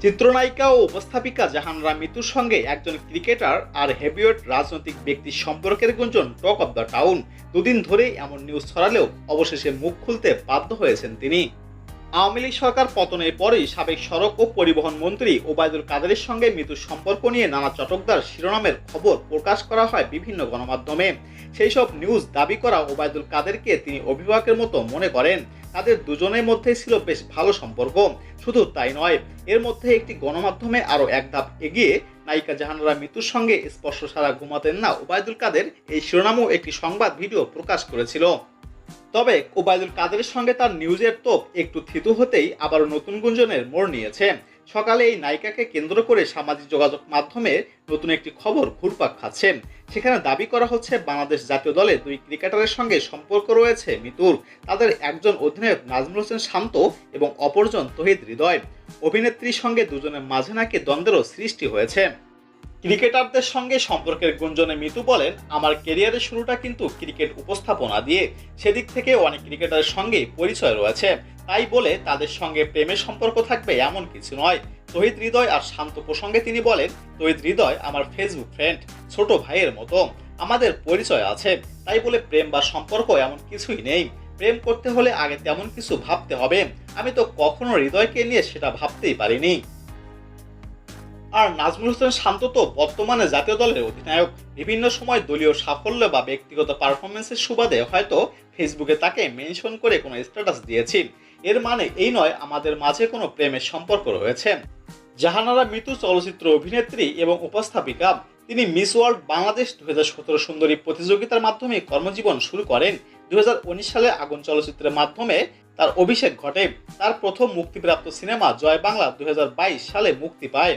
চিত্রনায়িকা ও উপস্থাপিকা জাহানারা মিতুর সঙ্গে একজন ক্রিকেটার আর হেভিওয়েট রাজনৈতিক ব্যক্তির সম্পর্কের গুঞ্জন টক অব দ্য টাউন। দুদিন ধরেই এমন নিউজ ছড়ালেও অবশেষে মুখ খুলতে বাধ্য হয়েছেন তিনি। আওয়ামী লীগ সরকার পতনের পরেই সাবেক সড়ক ও পরিবহন মন্ত্রী ওবায়দুল কাদেরের সঙ্গে মিতুর সম্পর্ক নিয়ে নানা চটকদার শিরোনামের খবর প্রকাশ করা হয় বিভিন্ন গণমাধ্যমে। সেই সব নিউজ দাবি করা ওবায়দুল কাদেরকে তিনি অভিভাবকের মতো মনে করেন। তাদের দুজনের মধ্যেই ছিল বেশ ভালো সম্পর্ক। শুধু তাই নয়, এর মধ্যে একটি গণমাধ্যমে আরও এক ধাপ এগিয়ে নায়িকা জাহানারা মিতুর সঙ্গে স্পর্শ ছাড়া ঘুমাতেন না ওবায়দুল কাদের, এই শিরোনামও একটি সংবাদ ভিডিও প্রকাশ করেছিল। তবে ওবায়দুল কাদেরের সঙ্গে তার নিউজের তোপ একটু থিতু হতেই আবারও নতুন গুঞ্জনের মোড় নিয়েছে। সকালে এই নায়িকাকে কেন্দ্র করে সামাজিক যোগাযোগ মাধ্যমে নতুন একটি খবর ঘুরপাক খাচ্ছে। সেখানে দাবি করা হচ্ছে বাংলাদেশ জাতীয় দলে দুই ক্রিকেটারের সঙ্গে সম্পর্ক রয়েছে মিতুর। তাদের একজন অধিনায়ক নাজমুল হোসেন শান্ত এবং অপরজন তহিদ হৃদয়। অভিনেত্রীর সঙ্গে দুজনের মাঝে নাকি দ্বন্দ্বেরও সৃষ্টি হয়েছে। ক্রিকেটারদের সঙ্গে সম্পর্কের গুঞ্জনে মিতু বলেন, আমার ক্যারিয়ারের শুরুটা কিন্তু ক্রিকেট উপস্থাপনা দিয়ে। সেদিক থেকে অনেক ক্রিকেটারের সঙ্গে পরিচয় রয়েছে, তাই বলে তাদের সঙ্গে প্রেমের সম্পর্ক থাকবে এমন কিছু নয়। তহিদ হৃদয় আর শান্ত প্রসঙ্গে তিনি বলেন, তহিদ হৃদয় আমার ফেসবুক ফ্রেন্ড, ছোট ভাইয়ের মতো। আমাদের পরিচয় আছে, তাই বলে প্রেম বা সম্পর্ক এমন কিছুই নেই। প্রেম করতে হলে আগে তেমন কিছু ভাবতে হবে। আমি তো কখনো হৃদয়কে নিয়ে সেটা ভাবতেই পারিনি। আর নাজমুল হোসেন শান্ত তো বর্তমানে জাতীয় দলের অধিনায়ক। বিভিন্ন সময় দলীয় সাফল্য বা ব্যক্তিগত পারফরমেন্সের সুবাদে হয়তো ফেসবুকে তাকে মেনশন করে কোনো স্ট্যাটাস দিয়েছি। এর মানে এই নয় আমাদের মাঝে কোনো প্রেমের সম্পর্ক রয়েছে। জাহানারা মিতু চলচ্চিত্র অভিনেত্রী এবং উপস্থাপিকা। তিনি মিস ওয়ার্ল্ড বাংলাদেশ 2017 সুন্দরী প্রতিযোগিতার মাধ্যমে কর্মজীবন শুরু করেন। 2019 সালে আগুন চলচ্চিত্রের মাধ্যমে তার অভিষেক ঘটে। তার প্রথম মুক্তিপ্রাপ্ত সিনেমা জয় বাংলা 2022 সালে মুক্তি পায়।